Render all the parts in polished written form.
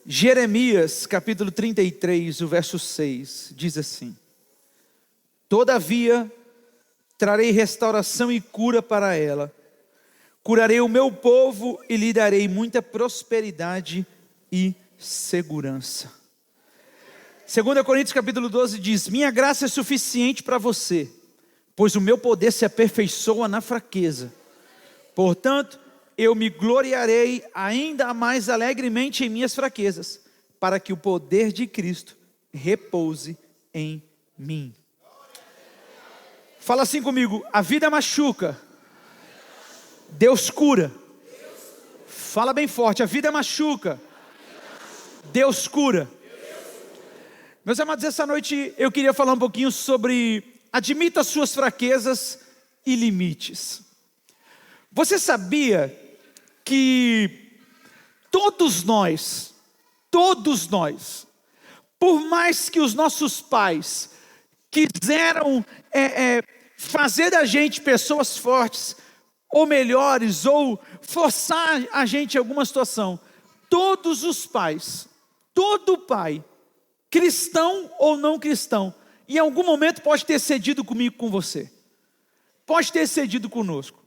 Jeremias, capítulo 33, o verso 6, diz assim: Todavia, trarei restauração e cura para ela. Curarei o meu povo e lhe darei muita prosperidade e segurança. 2 Coríntios capítulo 12 diz: Minha graça é suficiente para você, pois o meu poder se aperfeiçoa na fraqueza. Portanto, eu me gloriarei ainda mais alegremente em minhas fraquezas, para que o poder de Cristo repouse em mim. Fala assim comigo: a vida machuca, Deus cura. Fala bem forte: a vida machuca, Deus cura. Meus amados, essa noite eu queria falar um pouquinho sobre admita as suas fraquezas e limites. Você sabia que todos nós, por mais que os nossos pais quiseram fazer da gente pessoas fortes, ou melhores, ou forçar a gente em alguma situação, todos os pais, todo pai, cristão ou não cristão, em algum momento pode ter cedido comigo, com você, pode ter cedido conosco.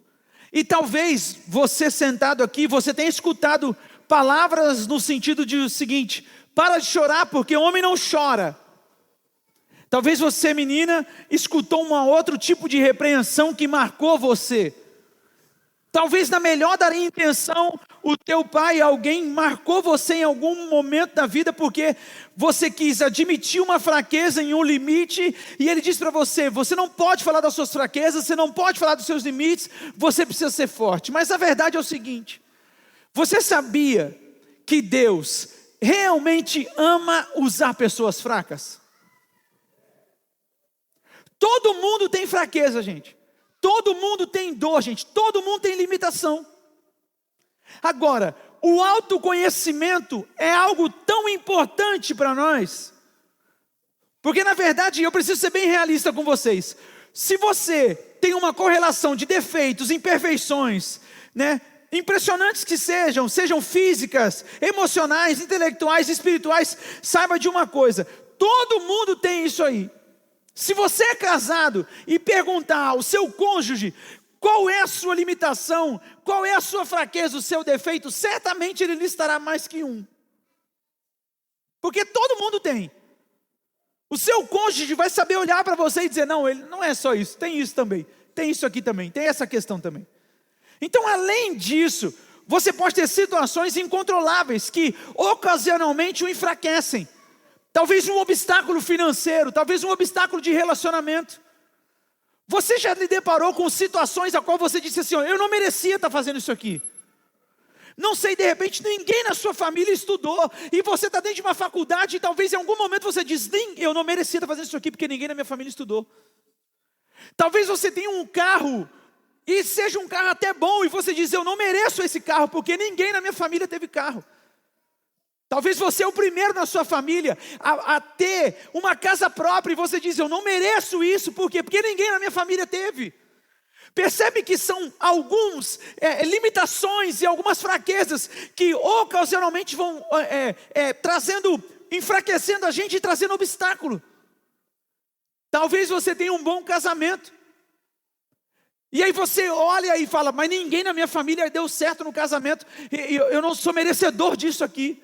E talvez você sentado aqui, você tenha escutado palavras no sentido de o seguinte: para de chorar, porque homem não chora. Talvez você, menina, escutou um outro tipo de repreensão que marcou você. Talvez na melhor da intenção, o teu pai, alguém marcou você em algum momento da vida, porque você quis admitir uma fraqueza em um limite, e ele diz para você: você não pode falar das suas fraquezas, você não pode falar dos seus limites, você precisa ser forte. Mas a verdade é o seguinte: você sabia que Deus realmente ama usar pessoas fracas? Todo mundo tem fraqueza, gente. Todo mundo tem dor, gente. Todo mundo tem limitação. Agora, o autoconhecimento é algo tão importante para nós, porque na verdade, eu preciso ser bem realista com vocês. Se você tem uma correlação de defeitos, imperfeições, impressionantes que sejam físicas, emocionais, intelectuais, espirituais, saiba de uma coisa: todo mundo tem isso aí. Se você é casado e perguntar ao seu cônjuge qual é a sua limitação, qual é a sua fraqueza, o seu defeito, certamente ele listará mais que um. Porque todo mundo tem. O seu cônjuge vai saber olhar para você e dizer: não, ele não é só isso, tem isso também, tem isso aqui também, tem essa questão também. Então, além disso, você pode ter situações incontroláveis que ocasionalmente o enfraquecem. Talvez um obstáculo financeiro, talvez um obstáculo de relacionamento. Você já lhe deparou com situações a qual você disse assim: eu não merecia estar fazendo isso aqui. Não sei, de repente ninguém na sua família estudou, e você está dentro de uma faculdade, e talvez em algum momento você diz: eu não merecia estar fazendo isso aqui, porque ninguém na minha família estudou. Talvez você tenha um carro, e seja um carro até bom, e você diz: eu não mereço esse carro, porque ninguém na minha família teve carro. Talvez você é o primeiro na sua família a ter uma casa própria, e você diz: eu não mereço isso, por quê? Porque ninguém na minha família teve. Percebe que são algumas limitações e algumas fraquezas que ocasionalmente vão enfraquecendo a gente e trazendo obstáculo. Talvez você tenha um bom casamento, e aí você olha e fala: mas ninguém na minha família deu certo no casamento, eu não sou merecedor disso aqui.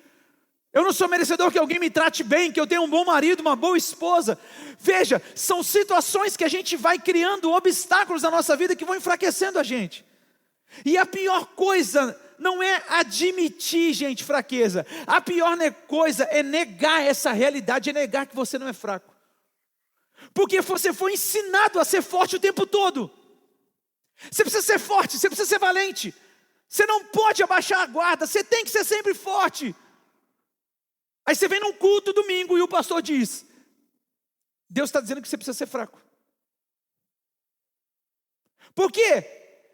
Eu não sou merecedor que alguém me trate bem, que eu tenha um bom marido, uma boa esposa. Veja, são situações que a gente vai criando obstáculos na nossa vida que vão enfraquecendo a gente. E a pior coisa não é admitir, gente, fraqueza. A pior coisa é negar essa realidade, é negar que você não é fraco. Porque você foi ensinado a ser forte o tempo todo. Você precisa ser forte, você precisa ser valente. Você não pode abaixar a guarda, você tem que ser sempre forte. Aí você vem num culto domingo e o pastor diz: Deus está dizendo que você precisa ser fraco. Por quê?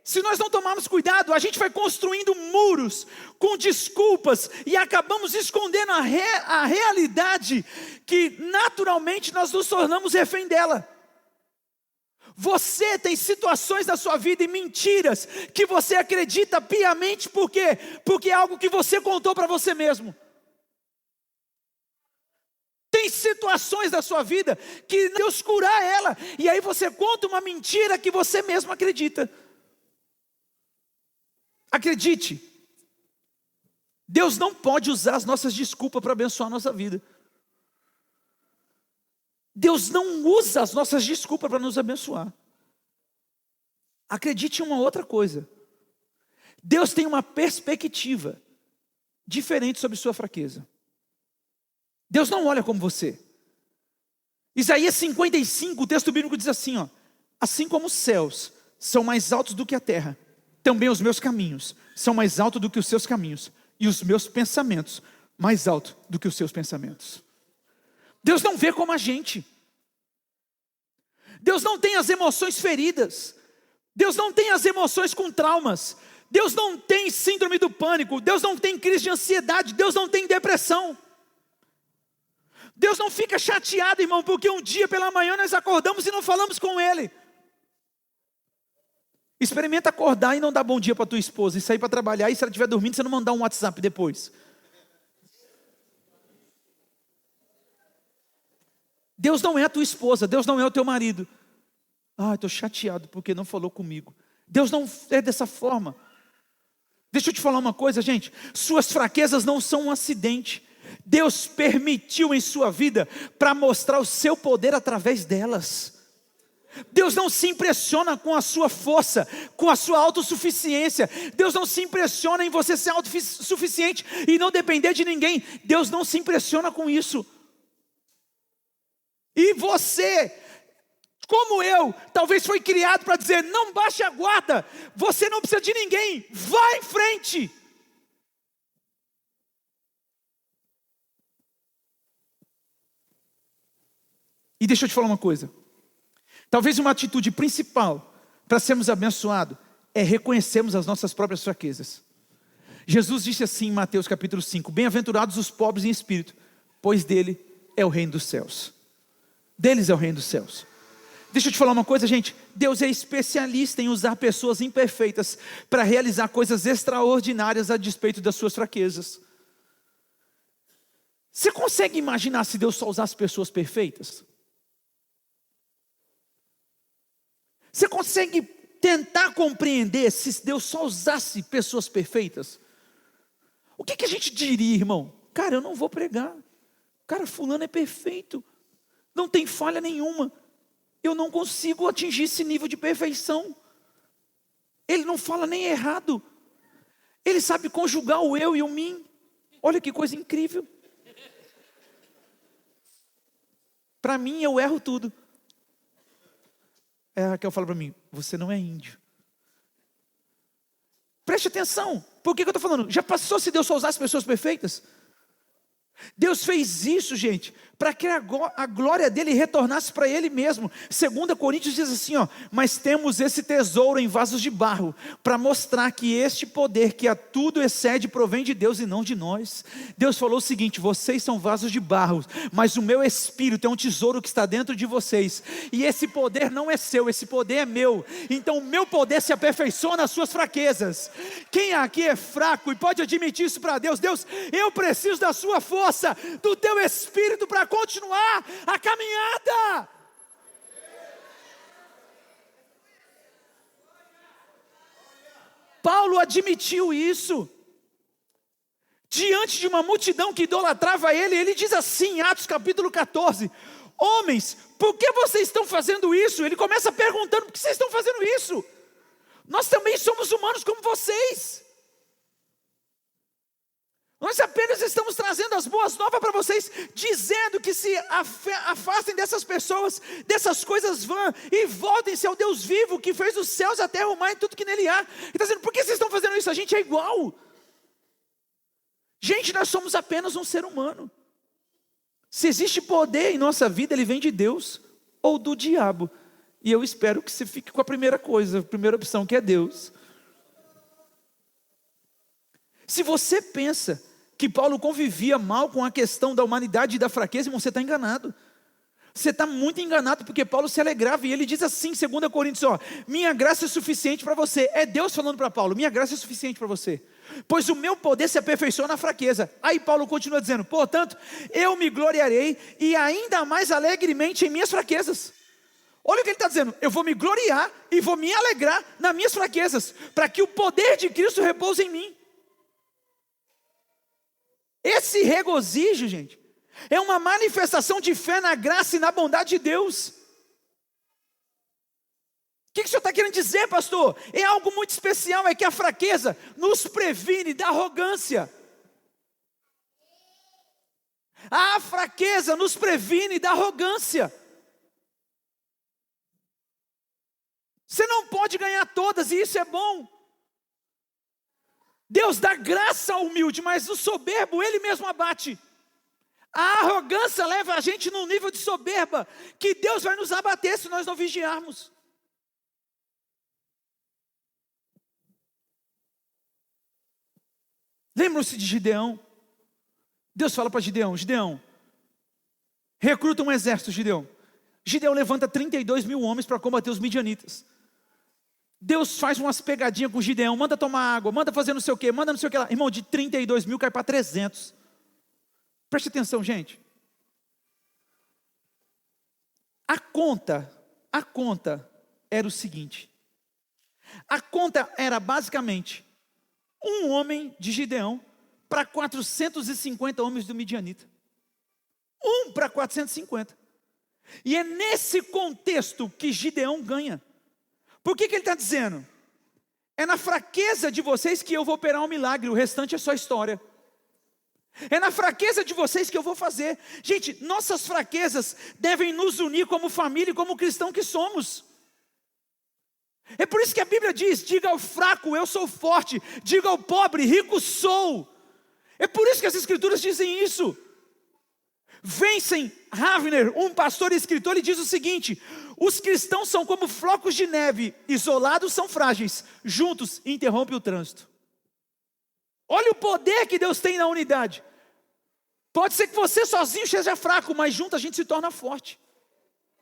Se nós não tomarmos cuidado, a gente vai construindo muros com desculpas e acabamos escondendo a realidade que naturalmente nós nos tornamos refém dela. Você tem situações na sua vida e mentiras que você acredita piamente, por quê? Porque é algo que você contou para você mesmo. situações da sua vida que Deus curar ela, e aí você conta uma mentira que você mesmo acredita. Acredite, Deus não pode usar as nossas desculpas para abençoar a nossa vida. Deus não usa as nossas desculpas para nos abençoar. Acredite em uma outra coisa. Deus tem uma perspectiva diferente sobre sua fraqueza. Deus não olha como você. Isaías 55, o texto bíblico diz assim, ó: assim como os céus são mais altos do que a terra, também os meus caminhos são mais altos do que os seus caminhos, e os meus pensamentos mais altos do que os seus pensamentos. Deus não vê como a gente. Deus não tem as emoções feridas. Deus não tem as emoções com traumas. Deus não tem síndrome do pânico. Deus não tem crise de ansiedade. Deus não tem depressão. Deus não fica chateado, irmão, porque um dia pela manhã nós acordamos e não falamos com Ele. Experimenta acordar e não dar bom dia para tua esposa e sair para trabalhar, e se ela estiver dormindo, você não mandar um WhatsApp depois. Deus não é a tua esposa, Deus não é o teu marido. Estou chateado porque não falou comigo. Deus não é dessa forma. Deixa eu te falar uma coisa, gente. Suas fraquezas não são um acidente. Deus permitiu em sua vida para mostrar o seu poder através delas. Deus não se impressiona com a sua força, com a sua autossuficiência. Deus não se impressiona em você ser autossuficiente e não depender de ninguém. Deus não se impressiona com isso. E você, como eu, talvez foi criado para dizer: não baixe a guarda, você não precisa de ninguém, vá em frente. E deixa eu te falar uma coisa. Talvez uma atitude principal para sermos abençoados é reconhecermos as nossas próprias fraquezas. Jesus disse assim em Mateus capítulo 5: bem-aventurados os pobres em espírito, pois dele é o reino dos céus. Deles é o reino dos céus. Deixa eu te falar uma coisa, gente. Deus é especialista em usar pessoas imperfeitas para realizar coisas extraordinárias a despeito das suas fraquezas. Você consegue imaginar se Deus só usasse pessoas perfeitas? Você consegue tentar compreender se Deus só usasse pessoas perfeitas? O que a gente diria, irmão? Cara, eu não vou pregar. Cara, fulano é perfeito. Não tem falha nenhuma. Eu não consigo atingir esse nível de perfeição. Ele não fala nem errado. Ele sabe conjugar o eu e o mim. Olha que coisa incrível. Para mim, eu erro tudo. A Raquel fala para mim: você não é índio. Preste atenção. Por que eu estou falando? Já passou se Deus só usasse pessoas perfeitas? Deus fez isso, gente, para que a glória dele retornasse para ele mesmo. 2 Coríntios diz assim, ó: mas temos esse tesouro em vasos de barro, para mostrar que este poder que a tudo excede provém de Deus e não de nós. Deus falou o seguinte: vocês são vasos de barro, mas o meu espírito é um tesouro que está dentro de vocês, e esse poder não é seu, esse poder é meu. Então o meu poder se aperfeiçoa nas suas fraquezas. Quem aqui é fraco e pode admitir isso para Deus? Deus, eu preciso da sua força, do teu espírito para continuar a caminhada. Paulo admitiu isso diante de uma multidão que idolatrava ele. Ele diz assim em Atos capítulo 14: homens, por que vocês estão fazendo isso? Ele começa perguntando: por que vocês estão fazendo isso? Nós também somos humanos como vocês. Nós apenas estamos trazendo as boas novas para vocês, dizendo que se afastem dessas pessoas, dessas coisas vãs, e voltem-se ao Deus vivo, que fez os céus, a terra, o mar e tudo que nele há. Ele está dizendo: por que vocês estão fazendo isso? A gente é igual. Gente, nós somos apenas um ser humano. Se existe poder em nossa vida, ele vem de Deus ou do diabo. E eu espero que você fique com a primeira coisa, a primeira opção, que é Deus. Se você pensa que Paulo convivia mal com a questão da humanidade e da fraqueza, irmão, você está enganado. Você está muito enganado, porque Paulo se alegrava, e ele diz assim em 2 Coríntios, ó: minha graça é suficiente para você. É Deus falando para Paulo: minha graça é suficiente para você. pois o meu poder se aperfeiçoa na fraqueza. Aí Paulo continua dizendo: portanto, eu me gloriarei e ainda mais alegremente em minhas fraquezas. Olha o que ele está dizendo: eu vou me gloriar e vou me alegrar nas minhas fraquezas, para que o poder de Cristo repouse em mim. Esse regozijo, gente, é uma manifestação de fé na graça e na bondade de Deus. O que o senhor está querendo dizer, pastor? É algo muito especial, é que a fraqueza nos previne da arrogância. A fraqueza nos previne da arrogância. Você não pode ganhar todas, e isso é bom. Deus dá graça ao humilde, mas o soberbo Ele mesmo abate. A arrogância leva a gente num nível de soberba, que Deus vai nos abater se nós não vigiarmos. Lembram-se de Gideão? Deus fala para Gideão: Gideão, recruta um exército, Gideão. Gideão levanta 32 mil homens para combater os midianitas. Deus faz umas pegadinhas com Gideão, manda tomar água, manda fazer não sei o que, manda não sei o que lá. Irmão, de 32 mil cai para 300. Preste atenção, gente. A conta era o seguinte. A conta era basicamente um homem de Gideão para 450 homens do midianita. 1 para 450. E é nesse contexto que Gideão ganha. Por que ele está dizendo? É na fraqueza de vocês que eu vou operar um milagre, o restante é só história. É na fraqueza de vocês que eu vou fazer. Gente, nossas fraquezas devem nos unir como família e como cristão que somos. É por isso que a Bíblia diz: diga ao fraco, eu sou forte. Diga ao pobre, rico sou. É por isso que as escrituras dizem isso. Vincent Havner, um pastor e escritor, ele diz o seguinte: os cristãos são como flocos de neve, isolados são frágeis, juntos interrompem o trânsito. Olha o poder que Deus tem na unidade. Pode ser que você sozinho seja fraco, mas junto a gente se torna forte.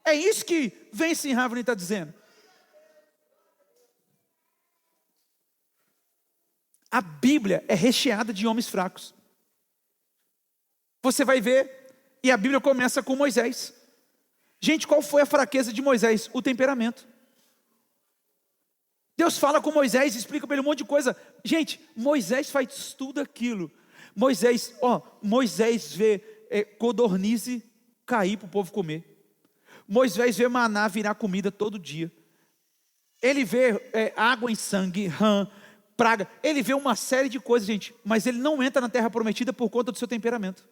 É isso que Vincent Havner está dizendo. A Bíblia é recheada de homens fracos. Você vai ver, e a Bíblia começa com Moisés. Gente, qual foi a fraqueza de Moisés? O temperamento. Deus fala com Moisés, explica para ele um monte de coisa. Gente, Moisés faz tudo aquilo. Moisés vê codornize cair para o povo comer. Moisés vê maná virar comida todo dia. Ele vê água em sangue, rã, praga. Ele vê uma série de coisas, gente. Mas ele não entra na terra prometida por conta do seu temperamento.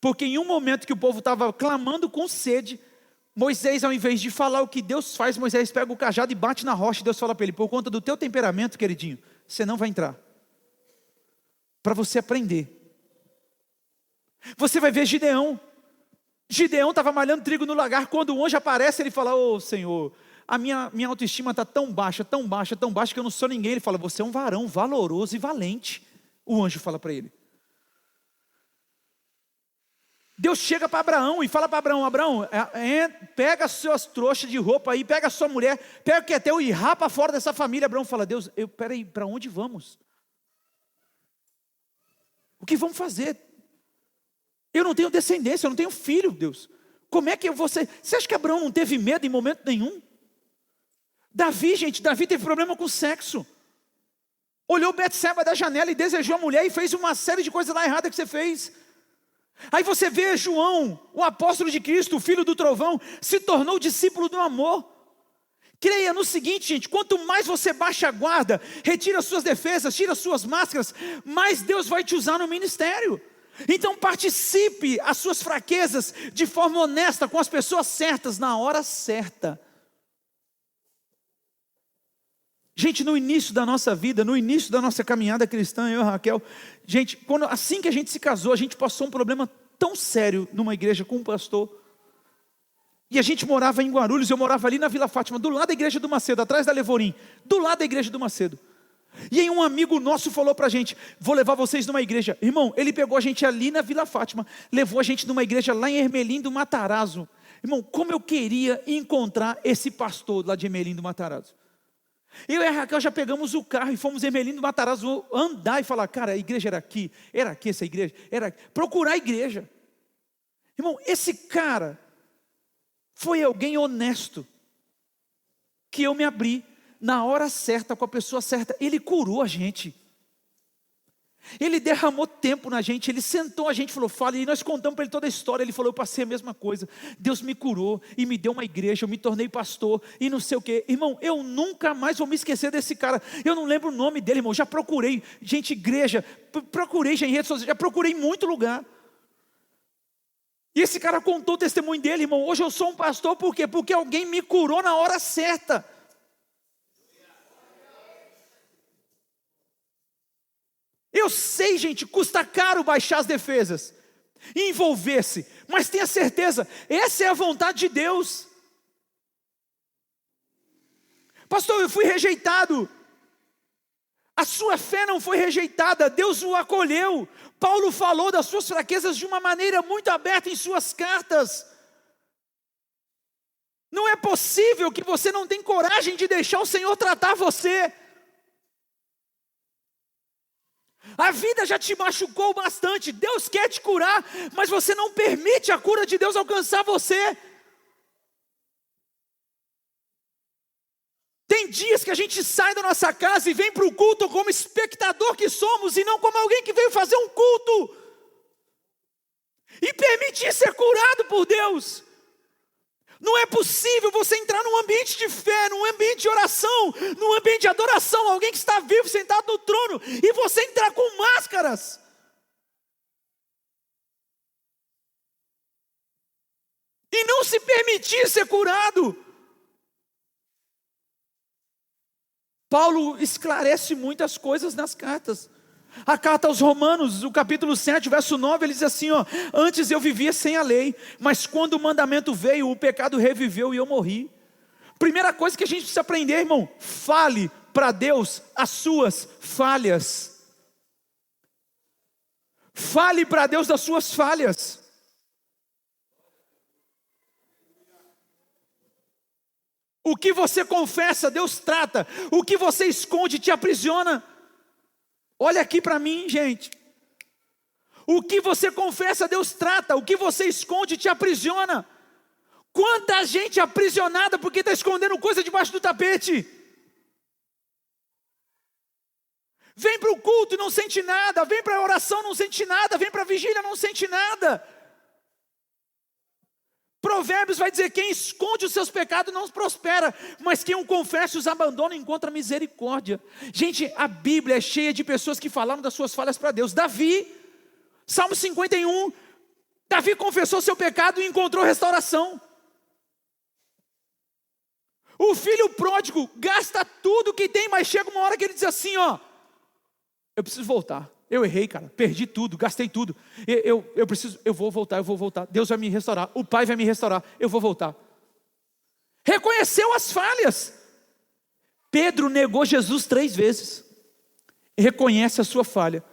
Porque em um momento que o povo estava clamando com sede, Moisés, ao invés de falar o que Deus faz, Moisés pega o cajado e bate na rocha. E Deus fala para ele: por conta do teu temperamento, queridinho, você não vai entrar. Para você aprender. Você vai ver Gideão. Gideão estava malhando trigo no lagar. Quando o anjo aparece, ele fala: ô Senhor, a minha autoestima está tão baixa, tão baixa, tão baixa, que eu não sou ninguém. Ele fala: você é um varão valoroso e valente. O anjo fala para ele. Deus chega para Abraão e fala para Abraão: Abraão, pega as suas trouxas de roupa aí, pega a sua mulher, pega o que é teu e rapa fora dessa família. Abraão fala: Deus, peraí, para onde vamos? O que vamos fazer? Eu não tenho descendência, eu não tenho filho, Deus. Como é que você acha que Abraão não teve medo em momento nenhum? Davi, gente, Davi teve problema com sexo. Olhou Betseba da janela e desejou a mulher e fez uma série de coisas lá erradas que você fez. Aí você vê João, o apóstolo de Cristo, o filho do trovão, se tornou discípulo do amor. Creia no seguinte, gente: quanto mais você baixa a guarda, retira suas defesas, tira suas máscaras, mais Deus vai te usar no ministério. Então participe as suas fraquezas de forma honesta, com as pessoas certas, na hora certa. Gente, no início da nossa vida, no início da nossa caminhada cristã, eu e a Raquel, gente, assim que a gente se casou, a gente passou um problema tão sério numa igreja com um pastor. E a gente morava em Guarulhos, eu morava ali na Vila Fátima, do lado da igreja do Macedo, atrás da Levorim, do lado da igreja do Macedo. E aí um amigo nosso falou pra gente: vou levar vocês numa igreja. Irmão, ele pegou a gente ali na Vila Fátima, levou a gente numa igreja lá em Ermelim do Matarazzo. Irmão, como eu queria encontrar esse pastor lá de Ermelim do Matarazzo. Eu e a Raquel já pegamos o carro e fomos Ermelino do Matarazzo andar e falar, cara, a igreja era aqui essa igreja, era aqui. Procurar a igreja. Irmão, esse cara foi alguém honesto, que eu me abri na hora certa, com a pessoa certa. Ele curou a gente. Ele derramou tempo na gente, ele sentou a gente, falou, fala, e nós contamos para ele toda a história. Ele falou, eu passei a mesma coisa, Deus me curou e me deu uma igreja, eu me tornei pastor e não sei o que. Irmão, eu nunca mais vou me esquecer desse cara. Eu não lembro o nome dele, irmão. Já procurei, gente, igreja, procurei já em redes sociais, já procurei em muito lugar. E esse cara contou o testemunho dele, irmão. Hoje eu sou um pastor, por quê? Porque alguém me curou na hora certa. Eu sei, gente, custa caro baixar as defesas, envolver-se, mas tenha certeza, essa é a vontade de Deus. Pastor, eu fui rejeitado. A sua fé não foi rejeitada, Deus o acolheu. Paulo falou das suas fraquezas de uma maneira muito aberta em suas cartas. Não é possível que você não tenha coragem de deixar o Senhor tratar você. A vida já te machucou bastante, Deus quer te curar, mas você não permite a cura de Deus alcançar você. Tem dias que a gente sai da nossa casa e vem para o culto como espectador que somos, e não como alguém que veio fazer um culto, e permitir ser curado por Deus. Não é possível você entrar num ambiente de fé, num ambiente de oração, num ambiente de adoração, alguém que está vivo, sentado no trono, e você entrar com máscaras. E não se permitir ser curado. Paulo esclarece muitas coisas nas cartas. A carta aos Romanos, o capítulo 7, verso 9, ele diz assim, ó, antes eu vivia sem a lei, mas quando o mandamento veio, o pecado reviveu e eu morri. Primeira coisa que a gente precisa aprender, irmão, fale para Deus as suas falhas. Fale para Deus das suas falhas. O que você confessa, Deus trata. O que você esconde, te aprisiona. Olha aqui para mim, gente. O que você confessa, Deus trata. O que você esconde, te aprisiona. Quanta gente aprisionada porque está escondendo coisa debaixo do tapete. Vem para o culto e não sente nada. Vem para a oração, não sente nada. Vem para a vigília, não sente nada. Provérbios vai dizer, quem esconde os seus pecados não prospera, mas quem o confessa e os abandona encontra misericórdia. Gente, a Bíblia é cheia de pessoas que falaram das suas falhas para Deus. Davi, Salmo 51, Davi confessou seu pecado e encontrou restauração. O filho pródigo gasta tudo que tem, mas chega uma hora que ele diz assim, ó, eu preciso voltar. Eu errei, cara, perdi tudo, gastei tudo. Eu vou voltar. Deus vai me restaurar, o Pai vai me restaurar, eu vou voltar. Reconheceu as falhas. Pedro negou Jesus 3 vezes. Reconhece a sua falha.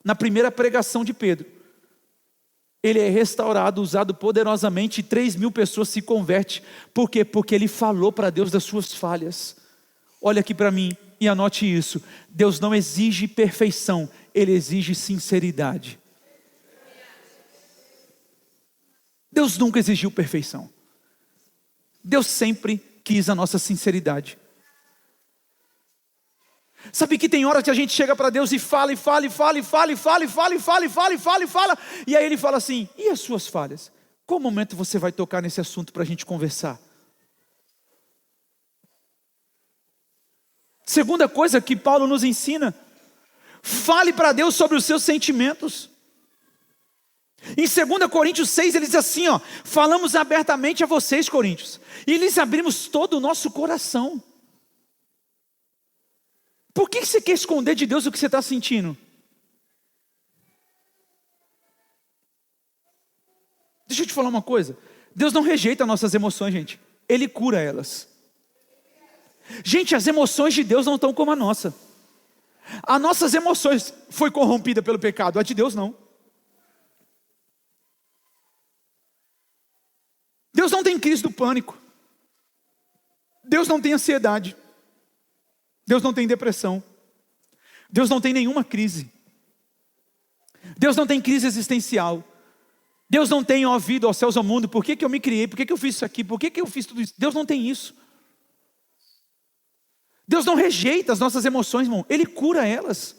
Na primeira pregação de Pedro, ele é restaurado, usado poderosamente, e 3.000 pessoas se convertem. Por quê? Porque ele falou para Deus das suas falhas. Olha aqui para mim e anote isso. Deus não exige perfeição, Ele exige sinceridade. Deus nunca exigiu perfeição. Deus sempre quis a nossa sinceridade. Sabe que tem hora que a gente chega para Deus e fala, e aí Ele fala assim, e as suas falhas? Qual momento você vai tocar nesse assunto para a gente conversar? Segunda coisa que Paulo nos ensina, fale para Deus sobre os seus sentimentos. Em 2 Coríntios 6 ele diz assim, ó, falamos abertamente a vocês, coríntios, e lhes abrimos todo o nosso coração. Por que você quer esconder de Deus o que você está sentindo? Deixa eu te falar uma coisa, Deus não rejeita nossas emoções, gente, Ele cura elas. Gente, as emoções de Deus não estão como a nossa. As nossas emoções foi corrompida pelo pecado, a de Deus não. Deus não tem crise do pânico. Deus não tem ansiedade. Deus não tem depressão. Deus não tem nenhuma crise. Deus não tem crise existencial. Deus não tem, ó vida, ó céus, ó mundo, por que eu me criei? Por que eu fiz isso aqui? Por que eu fiz tudo isso? Deus não tem isso. Deus não rejeita as nossas emoções, irmão. Ele cura elas.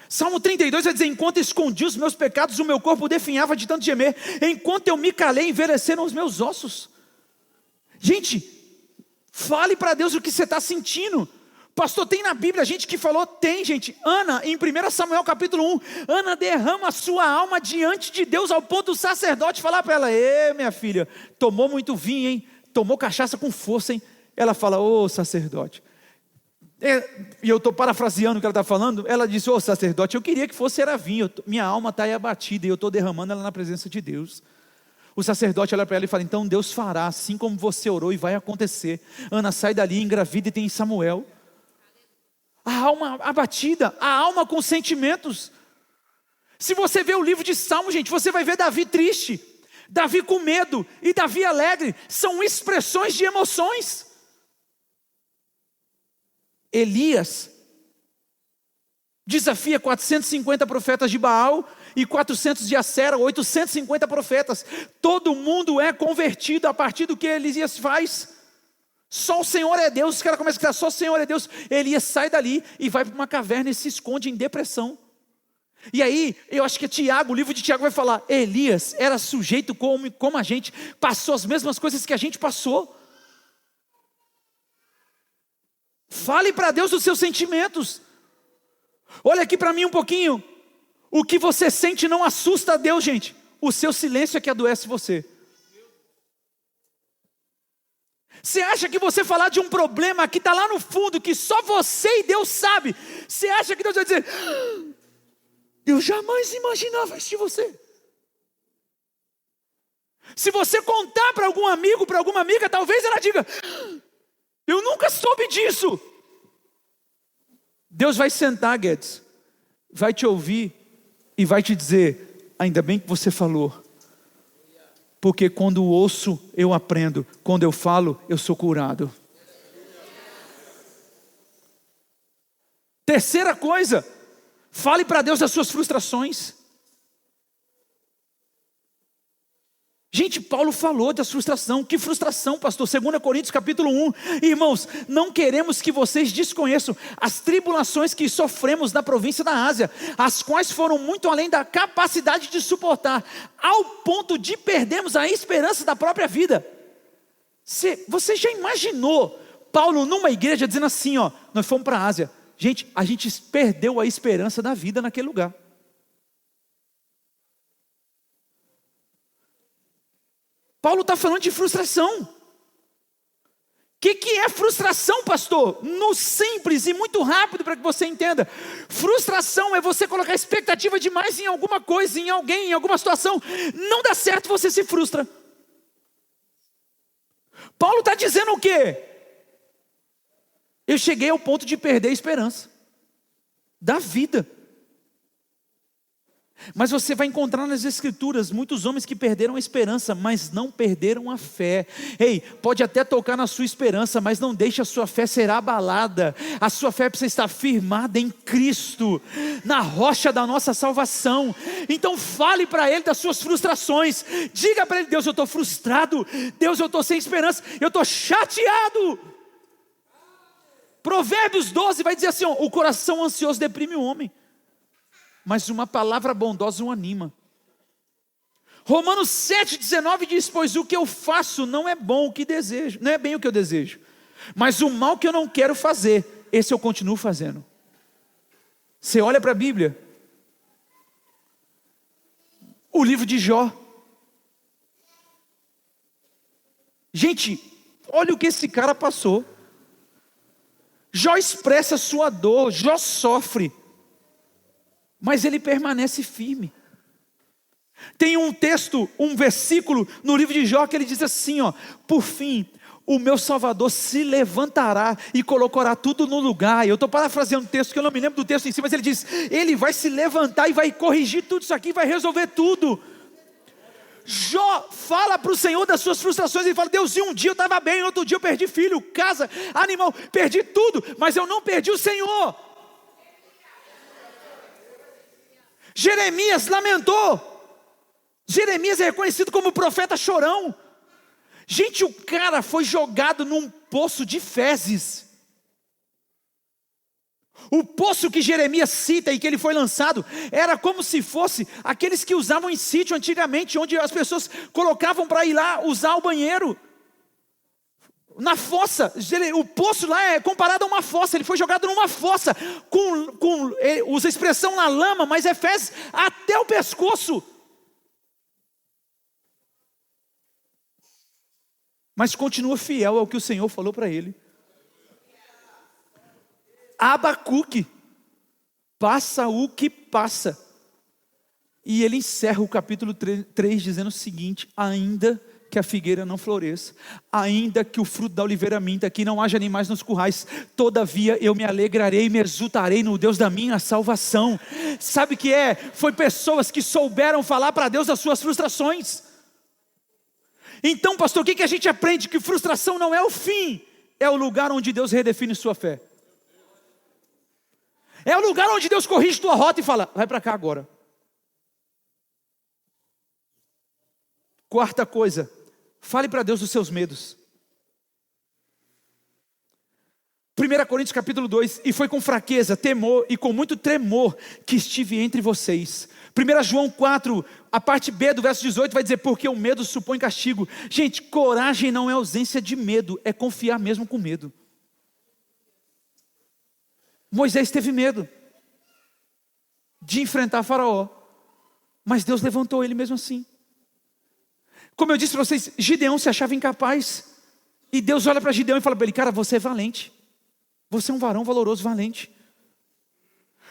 Salmo 32 vai dizer: enquanto escondi os meus pecados, o meu corpo definhava de tanto gemer. Enquanto eu me calei, envelheceram os meus ossos. Gente, fale para Deus o que você está sentindo. Pastor, tem na Bíblia gente que falou? Tem, gente. Ana, em 1 Samuel capítulo 1, Ana derrama a sua alma diante de Deus, ao ponto do sacerdote falar para ela: ê, minha filha, tomou muito vinho, hein? Tomou cachaça com força, hein? Ela fala: ô sacerdote, e eu estou parafraseando o que ela está falando. Ela disse: ô sacerdote, eu queria que fosse era vinho, minha alma está aí abatida, e eu estou derramando ela na presença de Deus. O sacerdote olha para ela e fala: então Deus fará, assim como você orou, e vai acontecer. Ana sai dali, engravida, e tem Samuel. A alma abatida, a alma com sentimentos. Se você vê o livro de Salmos, gente, você vai ver Davi triste, Davi com medo e Davi alegre. São expressões de emoções. Elias desafia 450 profetas de Baal e 400 de Acera, 850 profetas. Todo mundo é convertido a partir do que Elias faz. Só o Senhor é Deus. Os caras começam a gritar: só o Senhor é Deus. Elias sai dali e vai para uma caverna e se esconde em depressão. E aí, eu acho que Tiago, o livro de Tiago vai falar: Elias era sujeito como a gente, passou as mesmas coisas que a gente passou. Fale para Deus os seus sentimentos. Olha aqui para mim um pouquinho. O que você sente não assusta a Deus, gente. O seu silêncio é que adoece você. Você acha que você falar de um problema que está lá no fundo, que só você e Deus sabe, você acha que Deus vai dizer: eu jamais imaginava isso de você? Se você contar para algum amigo, para alguma amiga, talvez ela diga: eu nunca soube disso. Deus vai sentar, Guedes, vai te ouvir e vai te dizer: ainda bem que você falou. Porque quando ouço, eu aprendo. Quando eu falo, eu sou curado. Terceira coisa, fale para Deus das suas frustrações. Gente, Paulo falou da frustração. Que frustração, pastor? 2 Coríntios capítulo 1. Irmãos, não queremos que vocês desconheçam as tribulações que sofremos na província da Ásia, as quais foram muito além da capacidade de suportar, ao ponto de perdermos a esperança da própria vida. Você já imaginou Paulo numa igreja dizendo assim: ó, nós fomos para a Ásia. Gente, a gente perdeu a esperança da vida naquele lugar. Paulo está falando de frustração. O que é frustração, pastor? No simples e muito rápido para que você entenda. Frustração é você colocar expectativa demais em alguma coisa, em alguém, em alguma situação. Não dá certo, você se frustra. Paulo está dizendo o quê? Eu cheguei ao ponto de perder a esperança da vida. Mas você vai encontrar nas escrituras muitos homens que perderam a esperança, mas não perderam a fé. Ei, pode até tocar na sua esperança, mas não deixe a sua fé ser abalada. A sua fé precisa estar firmada em Cristo, na rocha da nossa salvação. Então fale para Ele das suas frustrações. Diga para Ele: Deus, eu estou frustrado. Deus, eu estou sem esperança. Eu estou chateado. Provérbios 12 vai dizer assim: ó, o coração ansioso deprime o homem, mas uma palavra bondosa o anima. Romanos 7,19 diz: pois o que eu faço não é bom o que desejo, não é bem o que eu desejo, mas o mal que eu não quero fazer, esse eu continuo fazendo. Você olha para a Bíblia, o livro de Jó. Gente, olha o que esse cara passou. Jó expressa sua dor, Jó sofre, mas ele permanece firme. Tem um texto, um versículo no livro de Jó que ele diz assim, ó: por fim, o meu Salvador se levantará e colocará tudo no lugar. Eu estou parafraseando o texto, que eu não me lembro do texto em si, mas ele diz: ele vai se levantar e vai corrigir tudo isso aqui, vai resolver tudo. Jó fala para o Senhor das suas frustrações. Ele fala: Deus, um dia eu estava bem, outro dia eu perdi filho, casa, animal, perdi tudo, mas eu não perdi o Senhor. Jeremias lamentou. Jeremias é reconhecido como profeta chorão. Gente, o cara foi jogado num poço de fezes. O poço que Jeremias cita e que ele foi lançado era como se fosse aqueles que usavam em sítio antigamente, onde as pessoas colocavam para ir lá usar o banheiro. Na fossa, o poço lá é comparado a uma fossa. Ele foi jogado numa fossa, usa a expressão na lama, mas é fezes até o pescoço. Mas continua fiel ao que o Senhor falou para ele. Abacuque passa o que passa, e ele encerra o capítulo 3 dizendo o seguinte: ainda que a figueira não floresça, ainda que o fruto da oliveira minta, que não haja animais nos currais, todavia eu me alegrarei e me exultarei no Deus da minha salvação. Sabe o que é? Foi pessoas que souberam falar para Deus das suas frustrações. Então, pastor, o que a gente aprende? Que frustração não é o fim, é o lugar onde Deus redefine sua fé. É o lugar onde Deus corrige tua rota e fala: vai para cá agora. Quarta coisa, fale para Deus dos seus medos. 1 Coríntios capítulo 2, e foi com fraqueza, temor e com muito tremor que estive entre vocês. 1 João 4, a parte B do verso 18 vai dizer: porque o medo supõe castigo. Gente, coragem não é ausência de medo, é confiar mesmo com medo. Moisés teve medo de enfrentar Faraó, mas Deus levantou ele mesmo assim. Como eu disse para vocês, Gideão se achava incapaz, e Deus olha para Gideão e fala para ele: cara, você é valente, você é um varão valoroso, valente.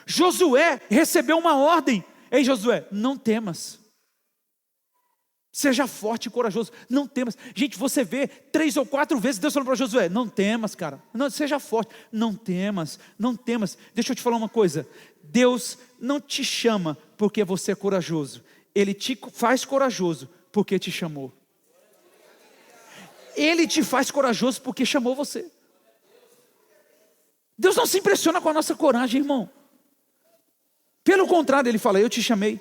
Josué recebeu uma ordem: ei Josué, não temas, seja forte e corajoso, não temas. Gente, você vê 3 ou 4 vezes Deus falando para Josué: não temas, cara, não, seja forte, não temas, não temas. Deixa eu te falar uma coisa: Deus não te chama porque você é corajoso, Ele te faz corajoso porque te chamou. Ele te faz corajoso porque chamou você. Deus não se impressiona com a nossa coragem, irmão. Pelo contrário, Ele fala: eu te chamei,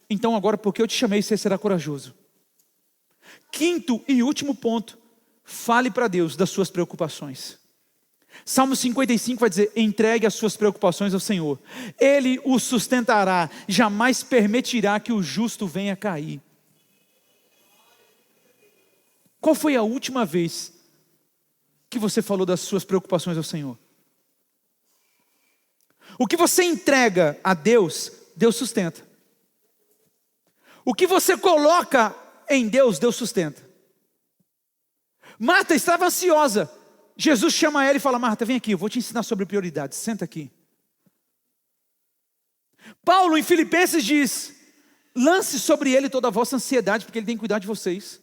então agora porque eu te chamei, você será corajoso. Quinto e último ponto, fale para Deus das suas preocupações. Salmo 55 vai dizer: entregue as suas preocupações ao Senhor, Ele o sustentará, jamais permitirá que o justo venha cair. Qual foi a última vez que você falou das suas preocupações ao Senhor? O que você entrega a Deus, Deus sustenta. O que você coloca em Deus, Deus sustenta. Marta estava ansiosa. Jesus chama ela e fala: Marta, vem aqui, eu vou te ensinar sobre prioridades, senta aqui. Paulo em Filipenses diz: lance sobre ele toda a vossa ansiedade, porque ele tem que cuidar de vocês.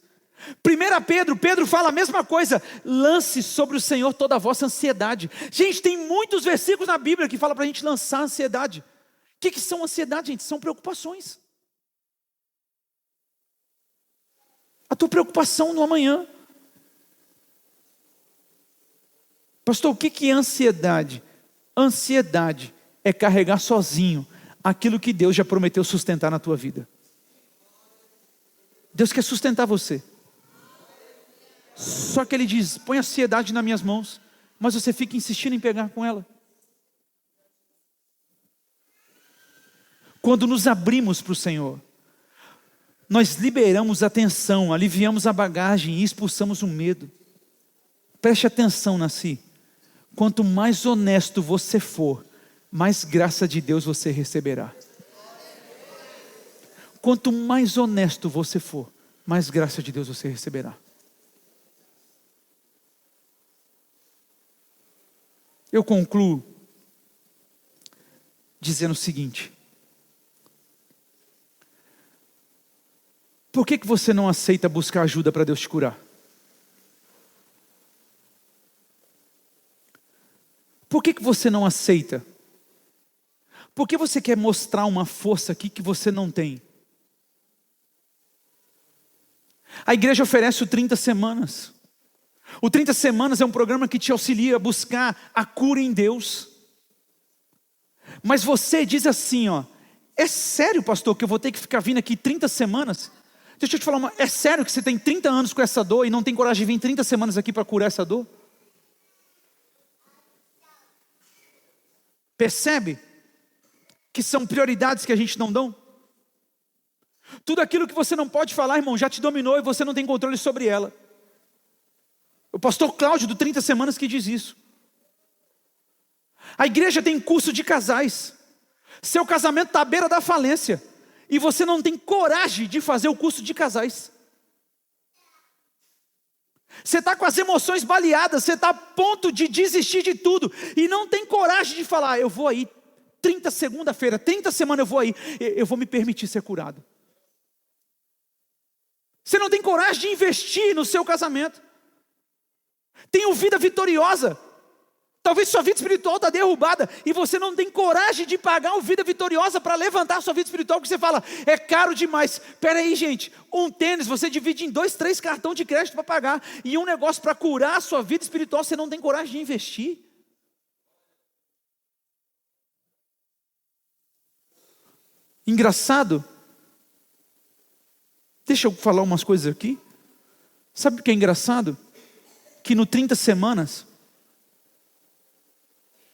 1 Pedro fala a mesma coisa: lance sobre o Senhor toda a vossa ansiedade. Gente, tem muitos versículos na Bíblia que falam para a gente lançar a ansiedade. O que são ansiedade, gente? São preocupações. A tua preocupação no amanhã. Pastor, o que é ansiedade? Ansiedade é carregar sozinho aquilo que Deus já prometeu sustentar na tua vida. Deus quer sustentar você. Só que Ele diz: põe a ansiedade nas minhas mãos, mas você fica insistindo em pegar com ela. Quando nos abrimos para o Senhor, nós liberamos a tensão, aliviamos a bagagem e expulsamos o medo. Preste atenção, Nasci. Quanto mais honesto você for, mais graça de Deus você receberá. Quanto mais honesto você for, mais graça de Deus você receberá. Eu concluo dizendo o seguinte: por que você não aceita buscar ajuda para Deus te curar? Por que você não aceita? Por que você quer mostrar uma força aqui que você não tem? A igreja oferece o 30 semanas. O 30 semanas é um programa que te auxilia a buscar a cura em Deus. Mas você diz assim, ó, é sério, pastor, que eu vou ter que ficar vindo aqui 30 semanas? Deixa eu te falar, é sério que você tem 30 anos com essa dor e não tem coragem de vir 30 semanas aqui para curar essa dor? Percebe que são prioridades que a gente não dá? Tudo aquilo que você não pode falar, irmão, já te dominou e você não tem controle sobre ela. O pastor Cláudio do 30 semanas que diz isso. A igreja tem curso de casais. Seu casamento está à beira da falência e você não tem coragem de fazer o curso de casais. Você está com as emoções baleadas, você está a ponto de desistir de tudo e não tem coragem de falar, eu vou aí, 30 segunda-feira, 30 semanas eu vou aí, eu vou me permitir ser curado. Você não tem coragem de investir no seu casamento. Tem uma vida vitoriosa. Talvez sua vida espiritual está derrubada e você não tem coragem de pagar uma vida vitoriosa para levantar a sua vida espiritual, porque você fala, é caro demais. Espera aí, gente, um tênis você divide em 2, 3 cartões de crédito para pagar, e um negócio para curar a sua vida espiritual você não tem coragem de investir. Engraçado. Deixa eu falar umas coisas aqui. Sabe o que é engraçado? Que no 30 semanas,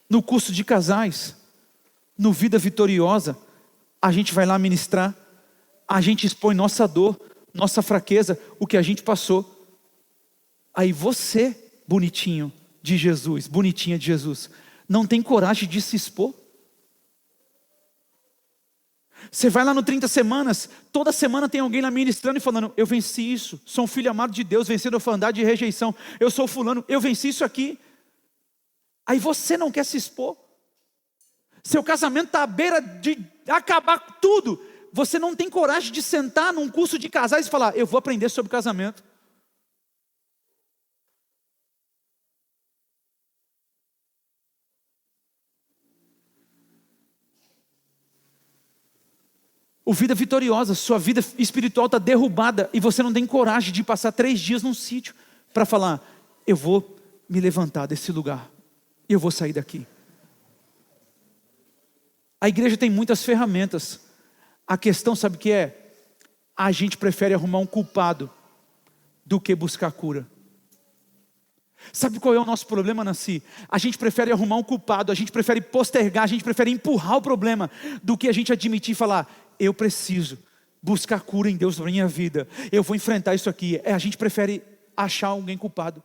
no curso de casais, no Vida Vitoriosa, a gente vai lá ministrar, a gente expõe nossa dor, nossa fraqueza, o que a gente passou. Aí você, bonitinho de Jesus, bonitinha de Jesus, não tem coragem de se expor? Você vai lá no 30 semanas, toda semana tem alguém lá ministrando e falando, eu venci isso, sou um filho amado de Deus, vencendo a orfandade e rejeição, eu sou fulano, eu venci isso aqui. Aí você não quer se expor, seu casamento está à beira de acabar tudo, você não tem coragem de sentar num curso de casais e falar, eu vou aprender sobre casamento. O Vida Vitoriosa, sua vida espiritual está derrubada e você não tem coragem de passar 3 dias num sítio para falar, eu vou me levantar desse lugar, eu vou sair daqui. A igreja tem muitas ferramentas, a questão sabe o que é? A gente prefere arrumar um culpado do que buscar cura. Sabe qual é o nosso problema, Nancy? A gente prefere arrumar um culpado, a gente prefere postergar, a gente prefere empurrar o problema do que a gente admitir e falar, eu preciso buscar cura em Deus na minha vida, eu vou enfrentar isso aqui. A gente prefere achar alguém culpado.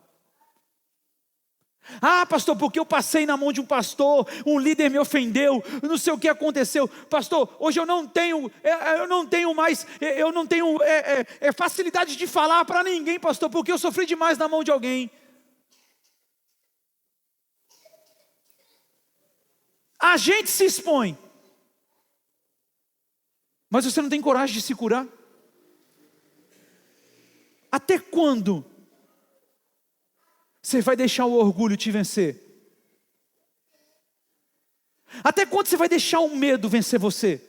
Ah, pastor, porque eu passei na mão de um pastor, um líder me ofendeu, não sei o que aconteceu. Pastor, hoje eu não tenho facilidade de falar para ninguém, pastor, porque eu sofri demais na mão de alguém. A gente se expõe, mas você não tem coragem de se curar? Até quando você vai deixar o orgulho te vencer? Até quando você vai deixar o medo vencer você?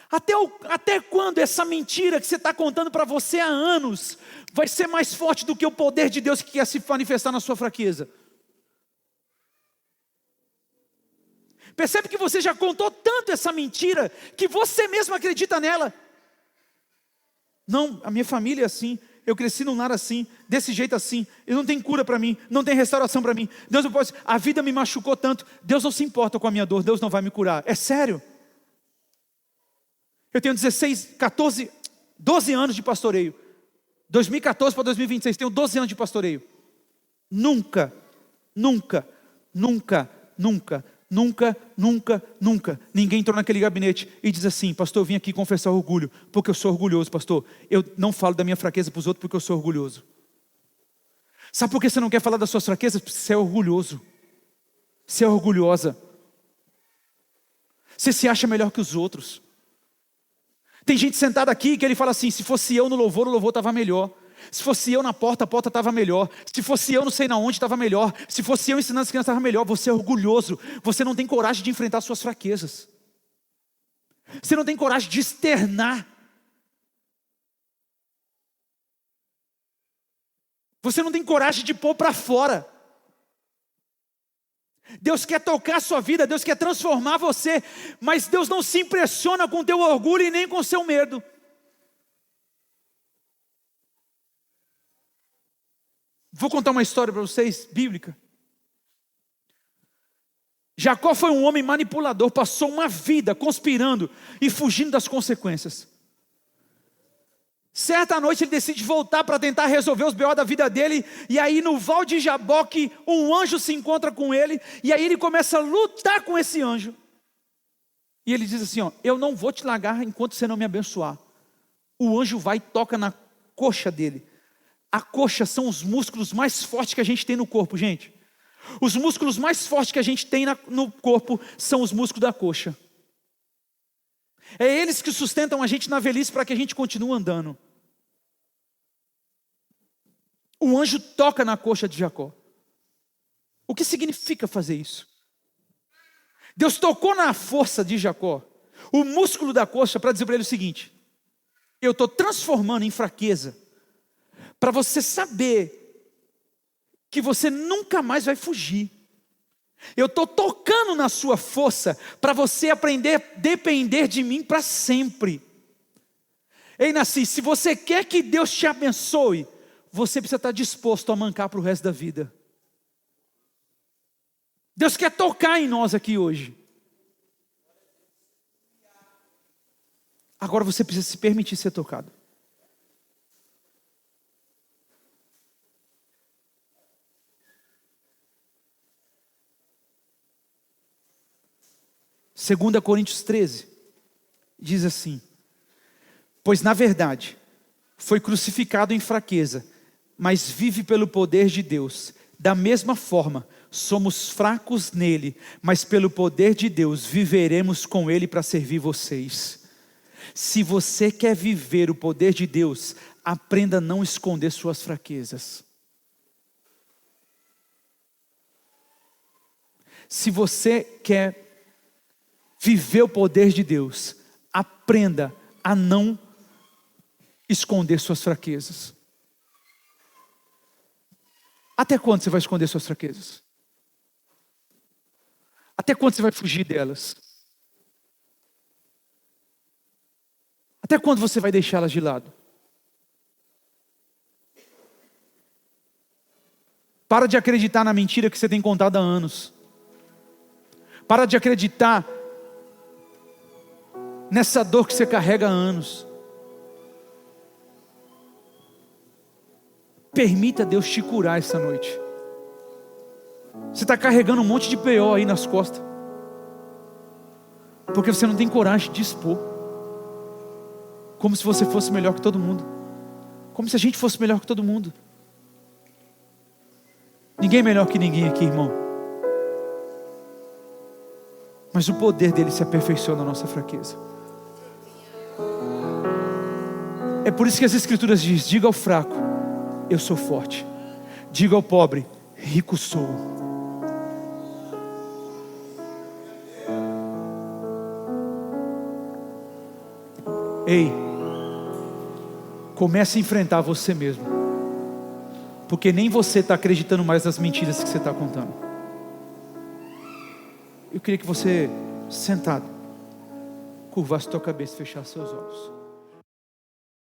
Até quando essa mentira que você está contando para você há anos vai ser mais forte do que o poder de Deus que quer se manifestar na sua fraqueza? Percebe que você já contou tanto essa mentira que você mesmo acredita nela. Não, a minha família é assim, eu cresci num lar assim, desse jeito assim, e não tem cura para mim, não tem restauração para mim. Deus não pode, a vida me machucou tanto, Deus não se importa com a minha dor, Deus não vai me curar. É sério? Eu tenho 12 anos de pastoreio. 2014 para 2026, tenho 12 anos de pastoreio. Nunca, ninguém entrou naquele gabinete e diz assim, pastor, eu vim aqui confessar orgulho, porque eu sou orgulhoso, pastor. Eu não falo da minha fraqueza para os outros porque eu sou orgulhoso. Sabe por que você não quer falar das suas fraquezas? Porque você é orgulhoso, você é orgulhosa, você se acha melhor que os outros. Tem gente sentada aqui que ele fala assim, se fosse eu no louvor, o louvor estava melhor. Se fosse eu na porta, a porta estava melhor. Se fosse eu não sei na onde, estava melhor. Se fosse eu ensinando as crianças, estava melhor. Você é orgulhoso. Você não tem coragem de enfrentar suas fraquezas. Você não tem coragem de externar. Você não tem coragem de pôr para fora. Deus quer tocar a sua vida, Deus quer transformar você, mas Deus não se impressiona com o teu orgulho e nem com o seu medo. Vou contar uma história para vocês, bíblica. Jacó foi um homem manipulador, passou uma vida conspirando e fugindo das consequências. Certa noite ele decide voltar para tentar resolver os B.O. da vida dele, e aí no Val de Jaboque um anjo se encontra com ele, e aí ele começa a lutar com esse anjo. E ele diz assim, eu não vou te largar enquanto você não me abençoar. O anjo vai e toca na coxa dele. A coxa são os músculos mais fortes que a gente tem no corpo, gente. Os músculos mais fortes que a gente tem no corpo são os músculos da coxa. É eles que sustentam a gente na velhice para que a gente continue andando. O anjo toca na coxa de Jacó. O que significa fazer isso? Deus tocou na força de Jacó, o músculo da coxa, para dizer para ele o seguinte: eu estou transformando em fraqueza, para você saber que você nunca mais vai fugir. Eu estou tocando na sua força para você aprender a depender de mim para sempre. Ei, Nasci, se você quer que Deus te abençoe, você precisa estar disposto a mancar para o resto da vida. Deus quer tocar em nós aqui hoje. Agora você precisa se permitir ser tocado. Segunda Coríntios 13, diz assim: pois na verdade, foi crucificado em fraqueza, mas vive pelo poder de Deus. Da mesma forma, somos fracos nele, mas pelo poder de Deus, viveremos com ele para servir vocês. Se você quer viver o poder de Deus, aprenda a não esconder suas fraquezas. Se você quer viver o poder de Deus, aprenda a não esconder suas fraquezas. Até quando você vai esconder suas fraquezas? Até quando você vai fugir delas? Até quando você vai deixá-las de lado? Para de acreditar na mentira que você tem contado há anos. Para de acreditar nessa dor que você carrega há anos. Permita Deus te curar essa noite. Você está carregando um monte de P.O. aí nas costas, porque você não tem coragem de expor. Como se você fosse melhor que todo mundo. Como se a gente fosse melhor que todo mundo. Ninguém é melhor que ninguém aqui, irmão. Mas o poder dele se aperfeiçoa na nossa fraqueza. É por isso que as Escrituras dizem: diga ao fraco, eu sou forte. Diga ao pobre, rico sou. Ei, comece a enfrentar você mesmo, porque nem você está acreditando mais nas mentiras que você está contando. Eu queria que você, sentado, curvasse sua cabeça e fechasse seus olhos.